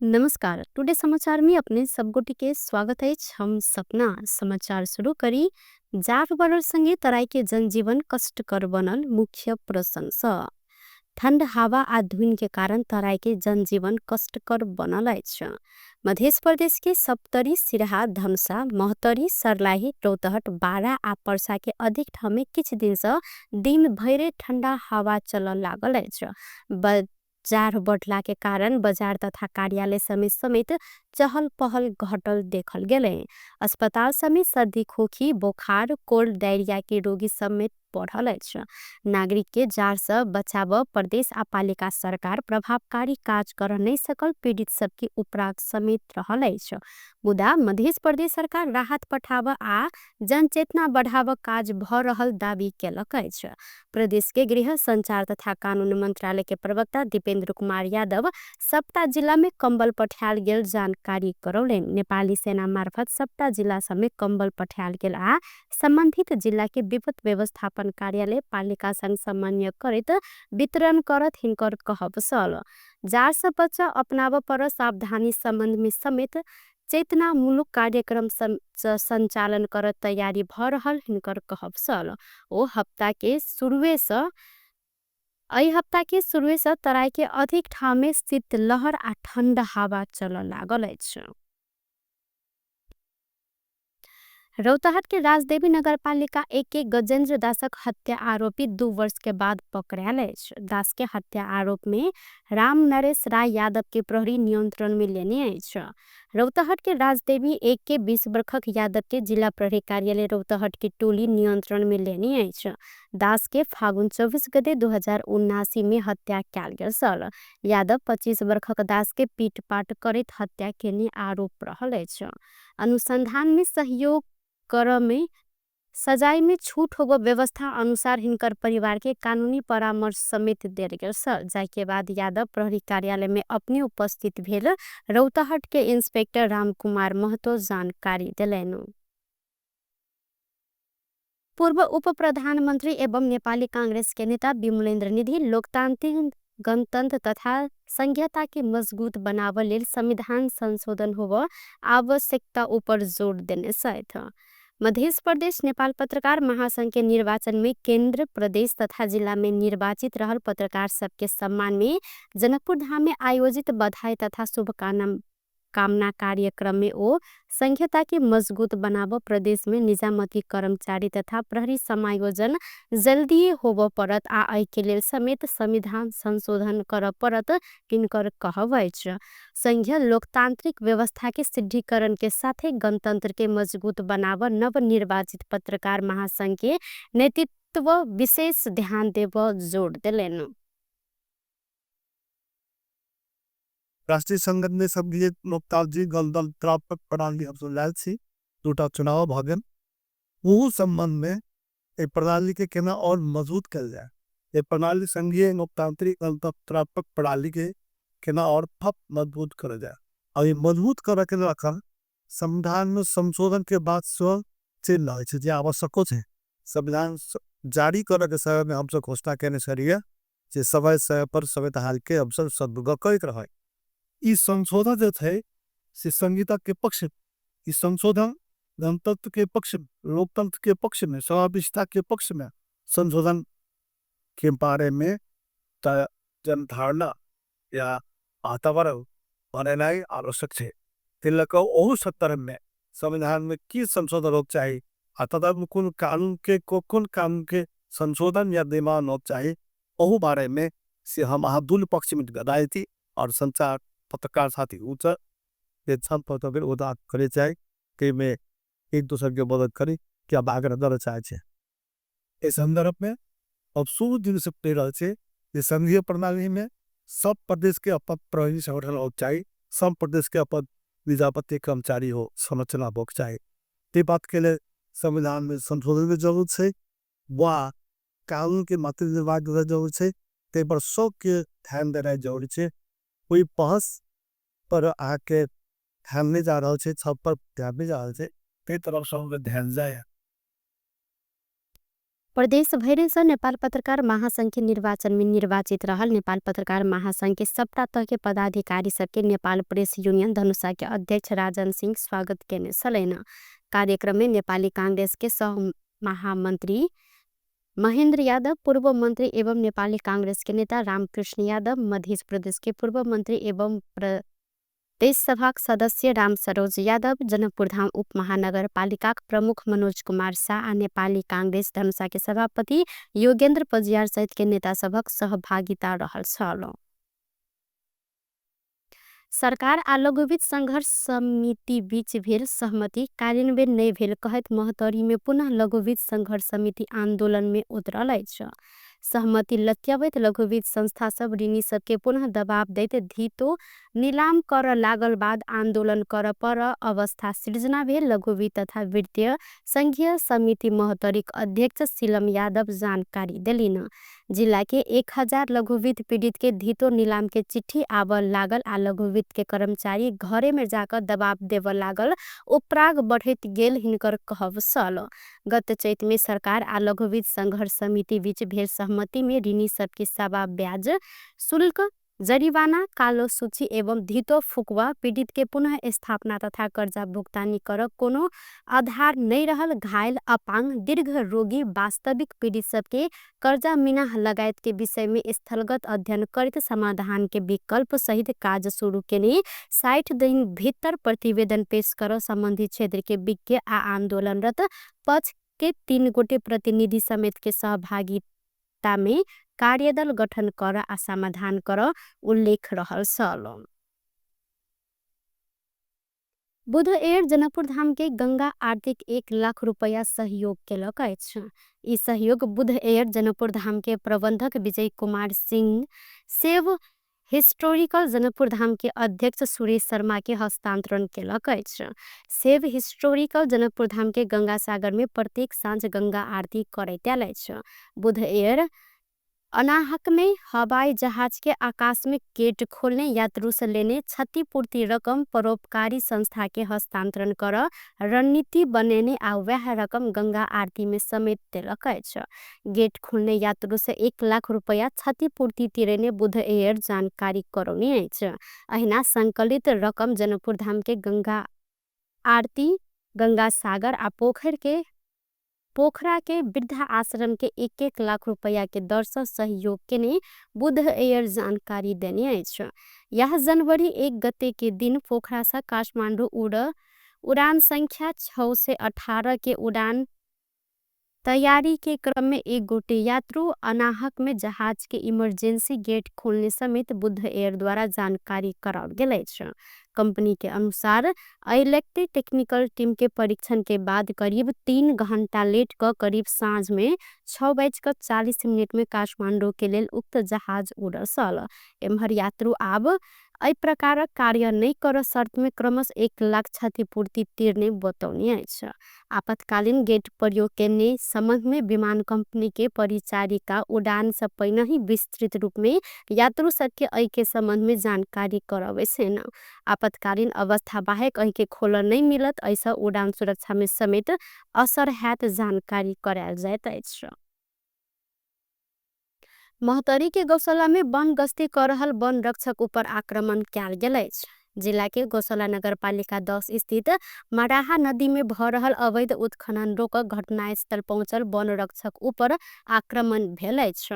नमस्कार। टुडे समाचार में अपने सबगोटी के स्वागत है। हम सपना समाचार शुरू करी। जाड़ बढ़ल संगे तराई के जनजीवन कष्टकर बनल मुख्य प्रश्न स ठंड हवा आ धुन के कारण तराई के जनजीवन कष्टकर बनल अछि। मध्य प्रदेश के सप्तरी, सिरहा, धमसा, महतरी, सर्लाही, रौतहट, बारा आ पर्सा के अधिक ठाम में किछ दिन से दिन भरे ठंडा हवा चलल लागल अछि। जाड़ बढ़ला के कारण बाजार तथा कार्यालय समेत चहल पहल घटल देखल गेले। अस्पताल समेत सर्दी, खोखी, बुखार, कोल्ड, डायरिया के रोगी समेत बढ़ल अछि। नागरिक के जाड़ से बचाव प्रदेश आ पालिका सरकार प्रभावकारी काज कर नहीं सकल पीड़ित सबके उपराग समेत रहल अछि। मुदा मध्य प्रदेश सरकार राहत पठाव आ जनचेतना बढ़ाव काज भ रहल दावी केलक अछि। प्रदेश के गृह संचार तथा कानून मंत्रालय के प्रवक्ता दीपेंद्र कुमार यादव सप्ता जिला में कंबल पठायल गेल जानकारी करौले। नेपाली सेना मार्फत सप्ता जिला समेत कंबल पठायल गेल आ संबंधित जिला के विपद व्यवस्थापन कार्यालय पालिका संग समन्वय करत वितरण करत हिनकर कहब सल। जाड़ से बचाव अपनाव पर सावधानी संबंध में समेत चेतनामूलक कार्यक्रम संचालन कर तैयारी भ रहल हिनकर कहब सल। हफ्ता के शुरुए से तराई के अधिक ठाव में शीतलहर आ ठंडा हवा चल लागल अछि। रौतहट के राजदेवी नगर पालिका एक गजेंद्र दासक हत्या आरोपी 2 वर्ष के बाद पकड़ायल अछि। दास के हत्या आरोप में राम नरेश राय यादव के प्रहरी नियंत्रण में लेने अछि। रौतहट के राजदेवी एक के 20 वर्षक यादव के जिला प्रहरी कार्यालय रौतहट की टोली नियंत्रण में लेने अछि। दास के फागुन 24 गते 2079 में हत्या कैल गेल सल। यादव 25 वर्षक दास के पीटपाट करैत हत्या केने आरोप रहल अछि। अनुसंधान में सहयोग कर में सजाई में छूट होबो व्यवस्था अनुसार हिनकर परिवार के कानूनी परामर्श समेत देल गेल सल। जाके बाद यादव प्रहरी कार्यालय में अपनी उपस्थित भेल रौतहट के इंस्पेक्टर रामकुमार महतो जानकारी दिलैन। पूर्व उप प्रधानमंत्री एवं नेपाली कांग्रेस के नेता विमलेन्द्र निधि लोकतांत्रिक गणतंत्र तथा संघीयता के मजबूत बनाव लेल संविधान संशोधन होब आवश्यकता ऊपर जोर देने सहित मध्य प्रदेश नेपाल पत्रकार महासंघ के निर्वाचन में केंद्र, प्रदेश तथा जिला में निर्वाचित रहल पत्रकार सबके सम्मान में जनकपुर धाम में आयोजित बधाई तथा शुभकामना कार्यक्रम में ओ संघीयता के मजबूत बनाव प्रदेश में निजामती कर्मचारी तथा प्रहरी समायोजन जल्दी होब परत आ एहि के लेल समेत संविधान संशोधन कर परत किनकर कहब अछि। संघीय लोकतांत्रिक व्यवस्था के सिद्धिकरण के साथ गणतंत्र के मजबूत बनाव नवनिर्वाचित पत्रकार महासंघ के नेतृत्व विशेष ध्यान देव जोड़ दिलेन। राष्ट्रीय संगठन में संघीय लोकतांत्रिक गणतंत्रात्मक प्रणाली हम लायल छी। दूटा चुनाव भ गेल। वो संबंध में एक प्रणाली के केना और मजबूत कल जाए। ये प्रणाली संघीय लोकतांत्रिक गणतंत्रात्मक प्रणाली के केना और मजबूत कर जाए। और ये मजबूत कर के रखा संविधान में संशोधन के बाद स्व चल रहा है जे आवश्यक है। संविधान जारी कर के समय में हम सब घोषणा करने सरिया जे समय समय पर संविधान के अवसर सदुपयोग करत रहे। इस संशोधन जो थे से संहिता के पक्ष, इस संशोधन गणतंत्र के पक्ष, लोकतंत्र के पक्ष में, समावेशिता के पक्ष में संशोधन के बारे में जनधारणा या वातावरण बनाना आवश्यक है। तिलक सत्तर में संविधान में की संशोधन हो चाहिए, कौन कानून के संशोधन या निर्माण हो चाहिए, ओहू बारे में से हम दोनों पक्ष में गदाई थी। और संचार पत्रकार साथी उदार करे चाहे कि मैं एक दूसरे के मदद करी क्या आग्रह दर चाहे। इस संदर्भ में अब शुरू दिन से प्रेरणा से संघीय प्रणाली में सब प्रदेश के अपन प्रहरी संगठन हो चाहिए, सब प्रदेश के अपन निजामती कर्मचारी हो संरचना हो चाहिए। ते बात के लिए संविधान में संशोधन की जरूरत है, वह कानून के मात्र निर्वाह की जरूरत है। ते पर सबके ध्यान देना जरूरी है। कोई बहस पर आके ध्यान नहीं जा रहा है, सब पर ध्यान नहीं जा रहा है, ते तरफ सब ध्यान जाए। प्रदेश भैरे से नेपाल पत्रकार महासंघ के निर्वाचन में निर्वाचित रहल नेपाल पत्रकार महासंघ के सबटा तह के पदाधिकारी सबके नेपाल प्रेस यूनियन धनुषा के अध्यक्ष राजन सिंह स्वागत केने छलैन। कार्यक्रम में नेपाली कांग्रेस के सह महामंत्री महेंद्र यादव, पूर्व मंत्री एवं नेपाली कांग्रेस के नेता रामकृष्ण यादव, मध्य प्रदेश के पूर्व मंत्री एवं प्रदेश सभा सदस्य राम सरोज यादव, जनकपुरधाम उप महानगरपालिका प्रमुख मनोज कुमार शाह आ नेपाली कांग्रेस धनुषा के सभापति योगेन्द्र पजियार सहित के नेता सभक सहभागिता रहल छल। सरकार आ लघुवित्त संघर्ष समिति बीच भेल सहमति कार्यान्वयन नहीं भेल कहत महतरी में पुनः लघुवित्त संघर्ष समिति आंदोलन में उतरल अछि। सहमति लत्यावैत लघुवित्त संस्था सब ऋणी सबके पुनः दबाव दैत धितो नीलाम कर लागल बाद आंदोलन कर पर अवस्था सृजना भेल। लघुवित्त तथा वित्तीय संघीय समिति महतरीक अध्यक्ष सीलम यादव जानकारी देलिन। जिला के 1000 लघुवित्त पीड़ित के धितो नीलाम के चिट्ठी आबल लागल आ लघुवित्त के कर्मचारी घरे में जाकर दबाव देव लागल उपराग बढ़त गेल हिनकर कहब छल। गत चैत में सरकार आ लघुवित्त संघर्ष समिति बीच भेल सहमति में ऋणी सबके सवा ब्याज शुल्क जरिवाना कालो सूची एवं धितो फुकवा पीड़ित के पुनः स्थापना तथा कर्जा भुगतानी कर कोनो आधार नहीं रहल घायल अपांग दीर्घ रोगी वास्तविक पीड़ित सबके कर्जा मिनाह लगायत के विषय में स्थलगत अध्ययन करित समाधान के विकल्प सहित कार्य शुरू केने 60 दिन भीतर प्रतिवेदन पेश कर संबंधित क्षेत्र के विज्ञ आ आंदोलनरत पक्ष के 3 गोटे प्रतिनिधि समेत के सहभागिता में कार्यदल गठन कर आ समाधान कर उल्लेख रहल छल। बुध एयर जनकपुर धाम के गंगा आर्थिक 1 लाख रुपया सहयोग केलक अछि। ई सहयोग बुध एयर जनकपुर धाम के प्रबंधक विजय कुमार सिंह, सेव हिस्टोरिकल जनकपुर धाम के अध्यक्ष सुरेश शर्मा के हस्तांतरण केलक अछि। सेव हिस्टोरिकल जनकपुर धाम के गंगा सागर में प्रत्येक सांझ गंगा आरती करैत आयल अछि। बुध एयर अनाहक में हवाई जहाज के आकस्मिक गेट खोलने यात्रु से लेने क्षतिपूर्ति रकम परोपकारी संस्था के हस्तांतरण कर रणनीति बनेने आ वह रकम गंगा आरती में समेत देलक अछि। गेट खोलने यात्रु से 1 लाख रुपया क्षतिपूर्ति तिरेने बुध एयर जानकारी करौने अछि। अहिना संकलित रकम जनकपुर धाम के गंगा आरती, गंगा सागर आ पोखरा के वृद्धा आश्रम के 1-1 लाख रुपया के दर से सहयोग केने बुध एयर जानकारी देने अछि। यह जनवरी 1 गते के दिन पोखरा से काठमांडू उड़ान संख्या 6 से 18 के उड़ान तैयारी के क्रम में एक गोटे यात्रु अनाहक में जहाज के इमरजेंसी गेट खोलने समेत बुध एयर द्वारा जानकारी कराल गेल अछि। कंपनी के अनुसार इलेक्ट्रिक टेक्निकल टीम के परीक्षण के बाद करीब 3 घंटा लेट क करीब सांझ में 6:40 में काठमांडू के लेल उक्त जहाज उड़ल छल। एम्हर यात्रु आब अइ प्रकार कार्य नहीं कर शर्त में क्रमश 1 लाख क्षतिपूर्ति तिरने बतौने अछि। आपातकालीन गेट प्रयोग करने संबंध में विमान कंपनी के परिचारिका उड़ान से पहले ही विस्तृत रूप में यात्रु सबके अइ के संबंध में जानकारी करावे से न। आपातकालीन अवस्था बाहेक अइ के खोल नहीं मिलत ऐसा उड़ान सुरक्षा में समेत असर हैत जानकारी करायल जाइत अछि। महतरी के गौशाला में वन गश्ती कर रहल वन रक्षक ऊपर आक्रमण कैल गेल अछि। जिला के गौशाला नगरपालिका 10 स्थित मराहा नदी में भ रहल अवैध उत्खनन रोक घटनास्थल पहुंचल वन रक्षक ऊपर आक्रमण भेल अछि।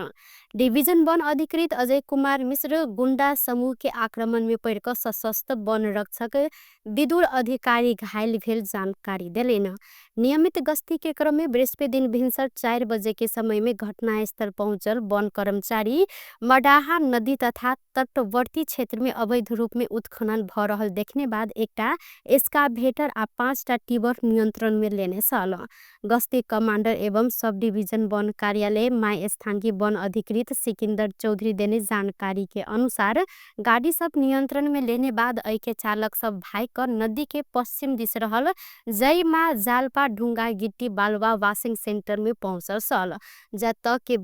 डिवीजन वन अधिकृत अजय कुमार मिश्र गुंडा समूह के आक्रमण में पड़ क सशस्त्र वन रक्षक विदुर अधिकारी घायल भेल जानकारी देलेन। नियमित गश्ती के क्रम में बृहस्पति दिन भिनसर 4 बजे के समय में घटनास्थल पहुंचल वन कर्मचारी मडाहा नदी तथा तटवर्ती क्षेत्र में अवैध रूप में उत्खनन भ रहल देखने बाद एकटा एस्कावेटर आ 5टा टीबर नियंत्रण में लेने छल। गश्ती कमांडर एवं सब डिवीजन वन कार्यालय माय स्थानीय वन अधिकृत सिकंदर चौधरी देने जानकारी के अनुसार गाड़ी सब नियंत्रण में लेने बाद अइ के चालक सब भाई कर नदी के पश्चिम दिश रहल जय माँ जालपा ढुंगा गिट्टी बालुआ वाशिंग सेंटर में पहुंचल छल। जत के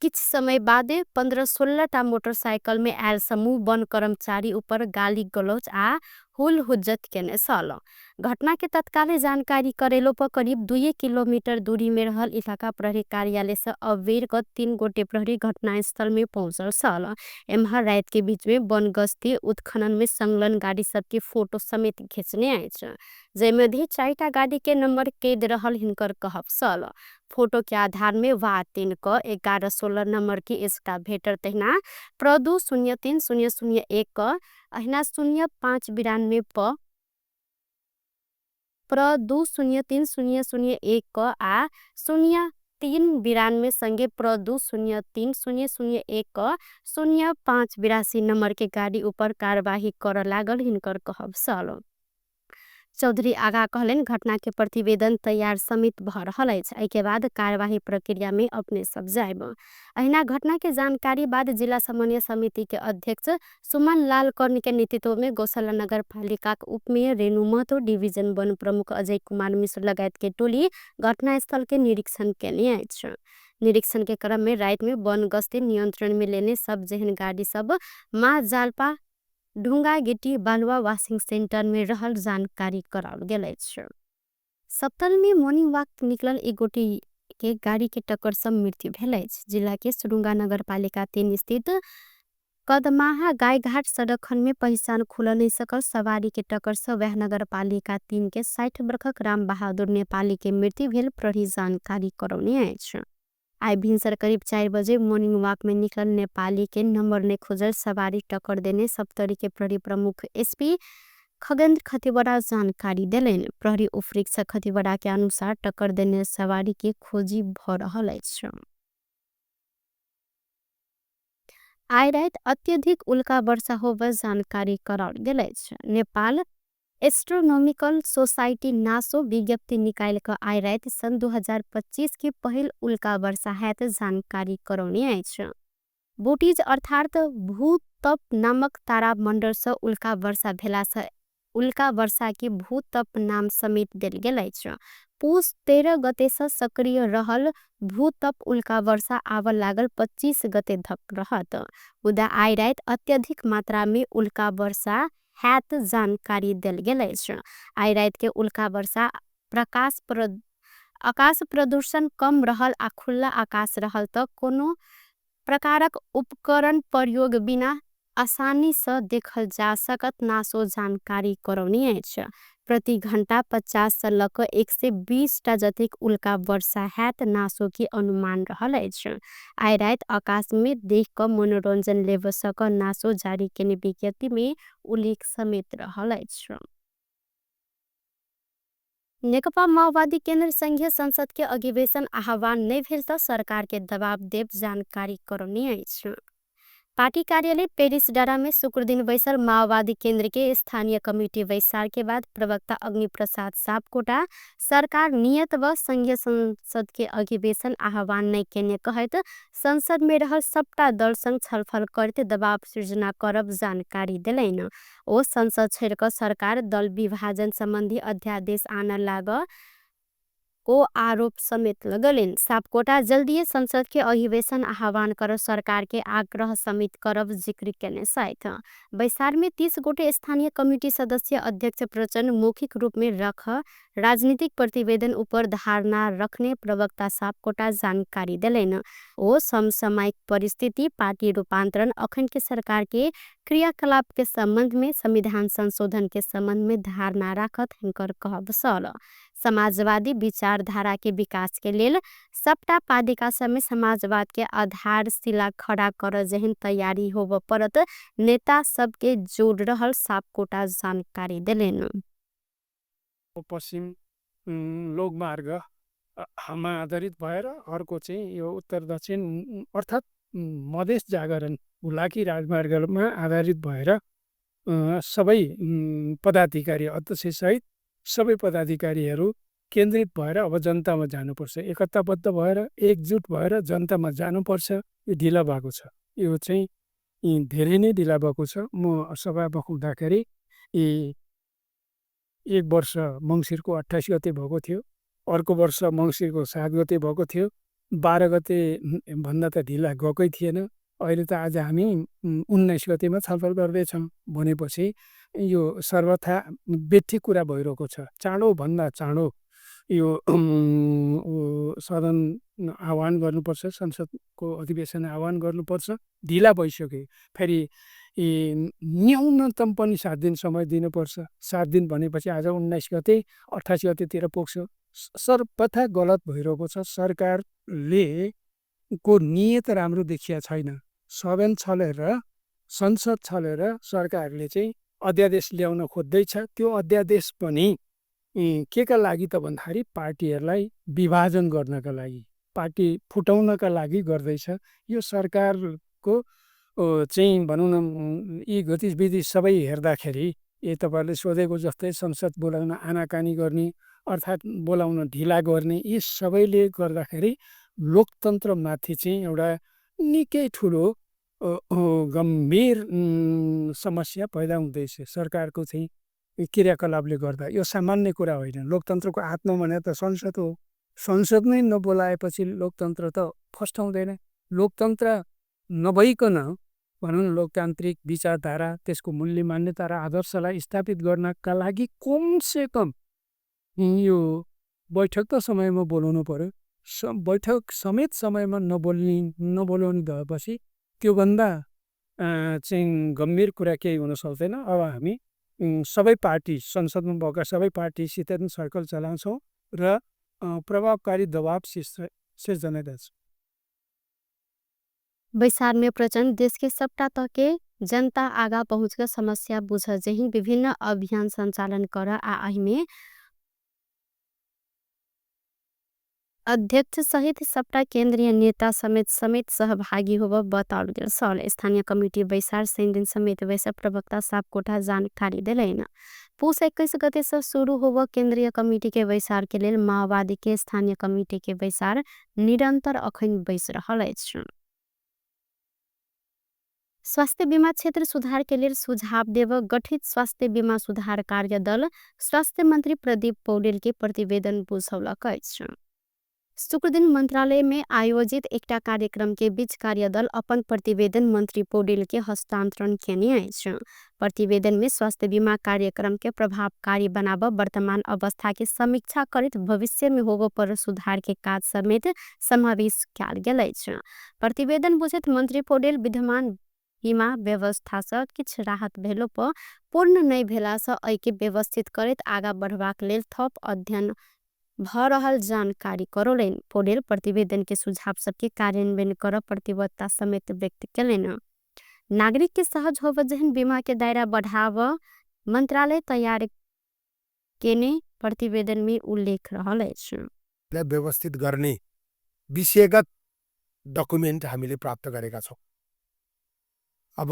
किछ समय बाद 15-16 मोटरसाइकिल में आयल समूह वन कर्मचारी ऊपर गाली गलौज आ हुल हुज्जत केने छल। घटना के तत्काले जानकारी करेलो पर करीब 2 किलोमीटर दूरी में रहल इलाका प्रहरी कार्यालय से अबेर क 3 गोटे प्रहरी घटनास्थल में पहुंचल सल। एम्हर रात के बीच में वन गश्ती उत्खनन में संलग्न गाड़ी सबके फोटो समेत खींचने आए जैमे भी 4टा गाड़ी के नंबर कैद रहल हिनकर कहब सल। फोटो के आधार में वा 3 क 1116 नंबर की एक्सकावेटर तहिना प्रदू 03001 क अहिना 0592 प प्रदू 03001 क आ 0392 संगे प्रदू 03001 क 0582 नंबर के गाड़ी ऊपर कार्यवाही कर लागल हिनकर कहब सल। चौधरी आगा कहलन घटना के प्रतिवेदन तैयार समित भ रहल अछि। एहि के बाद कार्यवाही प्रक्रिया में अपने सब जायब। अहिना घटना के जानकारी बाद जिला समन्वय समिति के अध्यक्ष सुमन लाल कर्ण के नेतृत्व में गौशाला नगर पालिका उप मेयर रेणु महतो, डिवीजन वन प्रमुख अजय कुमार मिश्र लगायत के टोली घटनास्थल के निरीक्षण केने अछि। निरीक्षण के क्रम में रात में वन गश्ती नियंत्रण में लेने सब जहन गाड़ी सब माँ जालपा ढुंगा गिट्टी बालुआ वाशिंग सेंटर में रहल जानकारी कराल गेल अछि। सप्तल में मॉर्निंग वॉक निकलल एक गोटी के गाड़ी के टक्कर से मृत्यु भेल अछि। जिला के सुरुंगा नगर पालिका 3 स्थित कदमाहा गायघाट सड़क खंड में पहचान खुल नहीं सकल सवारी के टक्कर से वह नगर पालिका 3 के 60 वर्षक राम बहादुर नेपाली के मृत्यु भेल प्रहरी जानकारी करौने अछि। आई भिनसर करीब 4 बजे मॉर्निंग वॉक में निकल नेपाली के नंबर ने खोजल सवारी टक्कर देने सप्तरी के प्रहरी प्रमुख एसपी खगेंद्र खतिवड़ा जानकारी दिलेन। प्रहरी उपरीक्षक खतिवड़ा के अनुसार टक्कर देने सवारी के खोजी भ रहल अछि। आई रात अत्यधिक उल्का वर्षा होबे जानकारी कराल गेल अछि। नेपाल एस्ट्रोनॉमिकल सोसाइटी नासो विज्ञप्ति निकाल कर आई रात सन 2025 की पहिल उल्का वर्षा हैत जानकारी करौने अछि। बूटीज अर्थात भूतप नामक तारामंडल से उल्का वर्षा भेला से उल्का वर्षा के भूतप नाम समेत देल गेल अछि। पूस 13 गते से सक्रिय रहल भूतप उल्का वर्षा आवर लागल 25 गते धक रहत। उदा आई रात अत्यधिक मात्रा में उल्का वर्षा हैत जानकारी देल गेल अछि। आई रात के उल्का वर्षा आकाश प्रदूषण कम रहल आ खुला आकाश रहल त कोनो प्रकारक उपकरण प्रयोग बिना आसानी से देखल जा सकत नासो जानकारी करौने अछि। प्रति घंटा 50 से लक 120 टा जतिक उल्का वर्षा हैत नासो के अनुमान रहल अछि। आई रात आकाश में देख क मनोरंजन लेव सक नासो जारी केने विज्ञप्ति में उल्लेख समेत रहल अछि। नेकपा माओवादी केंद्र संघीय संसद के अधिवेशन आह्वान नहीं भेल त सरकार के दबाव देव जानकारी करौने अछि। पार्टी कार्यालय पेरिस डारा में शुक्र दिन बैसल माओवादी केंद्र के स्थानीय कमेटी बैसार के बाद प्रवक्ता अग्नि प्रसाद सापकोटा सरकार नियत व संघीय संसद के अधिवेशन आह्वान नहीं केने कहत संसद में रहल सबटा दल संग छलफल करते दबाव सृजना करब जानकारी दिलैन। ओ संसद छोड़ कर सरकार दल विभाजन संबंधी अध्यादेश आने लाग को आरोप समेत लगलेन। सापकोटा जल्दी संसद के अधिवेशन आह्वान कर सरकार के आग्रह समेत करब जिक्र केने साथ बैसार में 30 गोटे स्थानीय कमेटी सदस्य अध्यक्ष प्रचंड मौखिक रूप में रख राजनीतिक प्रतिवेदन ऊपर धारणा रखने प्रवक्ता सापकोटा जानकारी दिलेन। ओ समसामयिक परिस्थिति पार्टी रूपांतरण अखंड के सरकार के क्रियाकलाप के संबंध में संविधान संशोधन के संबंध में धारणा राखत हिंकर कहब सल। समाजवादी विचारधारा के विकास के लेल सबटा पादिका में समाजवाद के आधारशिला खड़ा कर जहन तैयारी होब परत नेता सबके जोड़ रहल सापकोटा जानकारी दिलेन। पश्चिम लोकमार्ग मा आधारित भएर अर्को चाहिँ यो उत्तर दक्षिण अर्थात् मधेस जागरण हुलाकी राजमार्गमा आधारित भएर सबै पदाधिकारी अध्यक्षसहित सबै पदाधिकारीहरू केन्द्रित भएर अब जनतामा जानुपर्छ। एकताबद्ध भएर एकजुट भएर जनतामा जानुपर्छ। यो ढिला भएको छ। यो चाहिँ धेरै नै ढिला भएको छ। म सभामुख हुँदाखेरि एक वर्ष मङ्सिरको 28 गते भएको थियो। अर्को वर्ष मङ्सिरको 7 गते भएको थियो। 12 गते भन्दा त ढिला गएकै थिएन। अहिले त आज हामी 19 गतेमा छलफल गर्दैछौँ भनेपछि यो सर्वथा बेठी कुरा भइरहेको छ। चाँडोभन्दा चाँडो यो सदन आह्वान गर्नुपर्छ, संसदको अधिवेशन आह्वान गर्नुपर्छ। ढिला भइसक्यो। फेरि न्यूनतम पनि 7 दिन समय दिनुपर्छ। 7 दिन भनेपछि आज 19 गते 28 गतेतिर पुग्छ। सर्वथा गलत भइरहेको छ। सरकारले को नियत राम्रो देखिया छैन। सदन छलेर संसद छलेर सरकारले चाहिँ अध्यादेश ल्याउन खोज्दैछ। त्यो अध्यादेश पनि के का लागि त भन्दाखेरि पार्टीहरूलाई विभाजन गर्नका लागि, पार्टी फुटाउनका लागि गर्दैछ। यो सरकारको चाहिँ भनौँ न यी गतिविधि सबै हेर्दाखेरि तपाईँहरूले सोधेको जस्तै संसद बोलाउन आनाकानी गर्ने अर्थात् बोलाउन ढिला गर्ने यी सबैले गर्दाखेरि लोकतन्त्रमाथि चाहिँ एउटा निकै ठुलो गम्भीर समस्या पैदा हुँदैछ। सरकारको चाहिँ क्रियाकलापले गर्दा यो सामान्य कुरा होइन। लोकतन्त्रको आत्मा भने त संसद हो। संसद नै नबोलाएपछि लोकतन्त्र त फस्टाउँदैन। लोकतन्त्र नभइकन भनौँ न लोकतान्त्रिक विचारधारा, त्यसको मूल्य मान्यता र आदर्शलाई स्थापित गर्नका लागि कमसेकम यो बैठक त समयमा बोलाउनु पर्यो। बैठक समेत समयमा नबोलाउने भएपछि त्योभन्दा चाहिँ गम्भीर कुरा केही हुन सक्दैन। अब हामी सबै पार्टी, संसदमा भएका सबै पार्टीसित सर्कल चलाउँछौँ र प्रभावकारी दबाव सिर्जना गर्छौँ। बैसार में प्रचंड देश के सबटा तक के जनता आगा पहुँच कर समस्या बुझ जही विभिन्न अभियान संचालन कर आ में अध्यक्ष सहित सबटा केंद्रीय नेता समेत सहभागी होब बताओल गेल सल। स्थानीय कमिटी बैसार सैन दिन समेत वैसे प्रवक्ता सापकोटा जानकारी दिलैन। पुस 21 गते से शुरू होब केंद्रीय कमिटी के बैसार के लेल माओवादी के स्थानीय कमिटी के बैसार निरंतर अखन बैस रहल अछि। स्वास्थ्य बीमा क्षेत्र सुधार के लिए सुझाव देव गठित स्वास्थ्य बीमा सुधार कार्य दल स्वास्थ्य मंत्री प्रदीप पौडेल के प्रतिवेदन बुझौलक अछि। शुक्र दिन मंत्रालय में आयोजित एकटा कार्यक्रम के बीच कार्यदल अपन प्रतिवेदन मंत्री पौडेल के हस्तांतरण केने अछि। प्रतिवेदन में स्वास्थ्य बीमा कार्यक्रम के प्रभावकारी बनाब, वर्तमान अवस्था के समीक्षा करित भविष्य में होबो पर सुधार के काज समेत समावेश कयल गेल अछि। प्रतिवेदन बुझैत मंत्री पौडेल विद्यमान बीमा व्यवस्था से किछ राहत भेलो पर पूर्ण नहीं भेला से एहि के व्यवस्थित करैत आगा बढ़बाक लेल थप अध्ययन भ रहल जानकारी करौलेन। पौडेल प्रतिवेदन के सुझाव सबके कार्यान्वयन कर प्रतिबद्धता समेत व्यक्त करेन। नागरिक के सहज होब जहन बीमा के दायरा बढ़ाव मंत्रालय तैयार केने प्रतिवेदन में उल्लेख रहल अछि। व्यवस्थित गर्ने विषयगत डकुमेन्ट हामीले प्राप्त गरेका छौं। अब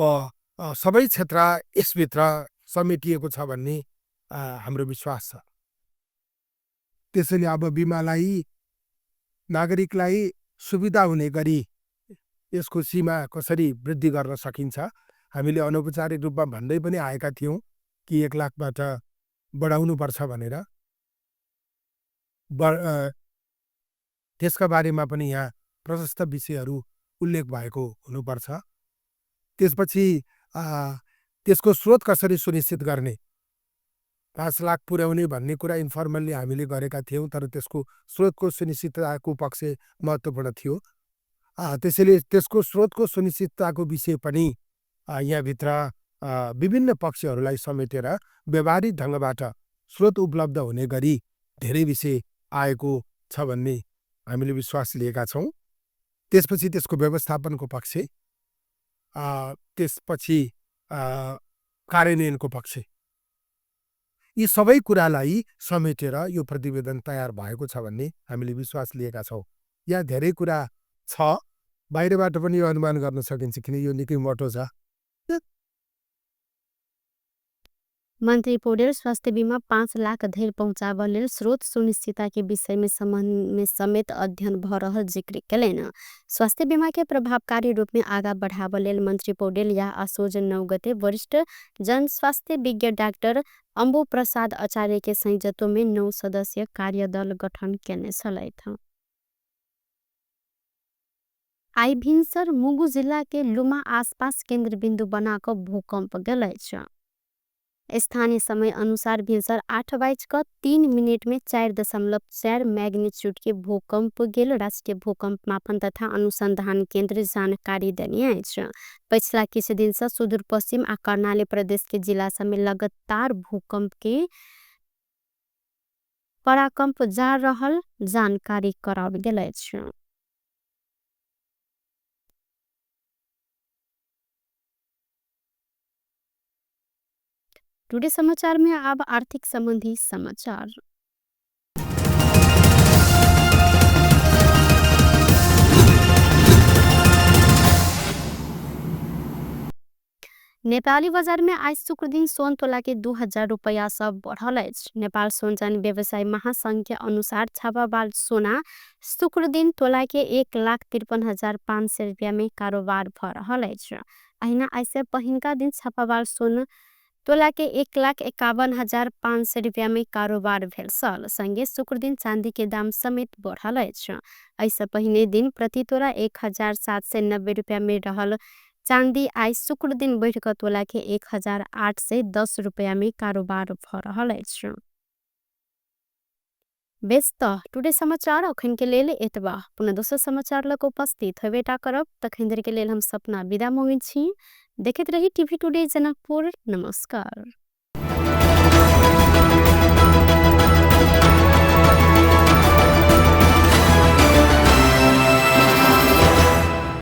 सबै क्षेत्र यसभित्र समेटिएको छ भन्ने हाम्रो विश्वास छ। त्यसैले अब बीमालाई नागरिकलाई सुविधा हुने गरी यसको सीमा कसरी वृद्धि गर्न सकिन्छ हामीले अनौपचारिक रूपमा भन्दै पनि आएका थियौं कि 1 लाखबाट बढाउनु पर्छ भनेर। त्यसका बारेमा पनि यहाँ प्रशस्त विषयहरू उल्लेख भएको हुनुपर्छ। त्यसपछि त्यसको स्रोत कसरी सुनिश्चित गर्ने, 5 लाख पुर्याउने भन्ने कुरा इन्फर्मल्ली हामीले गरेका थियौं, तर त्यसको स्रोतको सुनिश्चितताको पक्ष महत्त्वपूर्ण थियो। त्यसैले त्यसको स्रोतको सुनिश्चितताको विषय पनि यहाँभित्र विभिन्न पक्षहरूलाई समेटेर व्यवहारिक ढङ्गबाट स्रोत उपलब्ध हुने गरी धेरै विषय आएको छ भन्ने हामीले विश्वास लिएका छौं। त्यसपछि त्यसको व्यवस्थापनको पक्ष, त्यसपछि कार्यान्वयनको पक्ष, यी सबै कुरालाई समेटेर यो प्रतिवेदन तयार भएको छ भन्ने हामीले विश्वास लिएका छौं। यहाँ धेरै कुरा छ, बाहिरबाट पनि यो अनुमान गर्न सकिन्छ किन यो निकै मोटो छ। मंत्री पौडेल स्वास्थ्य बीमा 5 लाख धरि पहुंचाब लेल स्रोत सुनिश्चितता के विषय में समेत अध्ययन भ रहल जिक्र कयलनि। स्वास्थ्य बीमा के प्रभावकारी रूप में आगा बढ़ाब लेल मंत्री पौडेल या असोज 9 गते वरिष्ठ जन स्वास्थ्य विज्ञ डॉक्टर अम्बु प्रसाद आचार्य के संयोजकत्व में 9 सदस्यीय कार्यदल गठन केने छलैथ। आई भिनसर मुगु जिला के लुमा आसपास केंद्र बिंदु बनाकर भूकंप गलै छ। स्थानीय समय अनुसार भिनसर 8:03 में 4.4 मैग्नीट्यूड के भूकंप गेल। राष्ट्रीय भूकंप मापन तथा अनुसंधान केंद्र जानकारी देने छ। पिछला किछ दिन से सुदूर पश्चिम आ कर्णाली प्रदेश के जिला सब में लगातार भूकंप के पराकंप जा रहल जानकारी कराल गेल छ। टुडे समाचार में अब आर्थिक संबंधी समाचार। नेपाली बाजार में आज शुक्र दिन सोन तोला के 2000 रुपया सब बढ़ल अछि। नेपाल सोनचानी व्यवसाय महासंघ के अनुसार छापामार सोना शुक्र दिन तोला के 1,53,500 रुपया में कारोबार भ रहल अछि। अहिना ऐसे पहिनका दिन छापामार सोना तोला के 1,51,500 रुपया में कारोबार भेल सल। संगे शुक्र दिन चांदी के दाम समेत बढ़ल अछि। ऐसे पहिने दिन प्रति तोला 1,790 रुपया में रहल चांदी आज शुक्र दिन बढ़कर तोला के 1,810 रुपया में कारोबार भ रहल अछि। व्यस्त टुडे समाचार अखन के लेल एतबा। पुनः दोसर समाचार लग उपस्थित हेबेटा करब। तखन देर के लेल हम सपना विदा मांगै छी। देखैत रही टीवी टुडे जनकपुर। नमस्कार।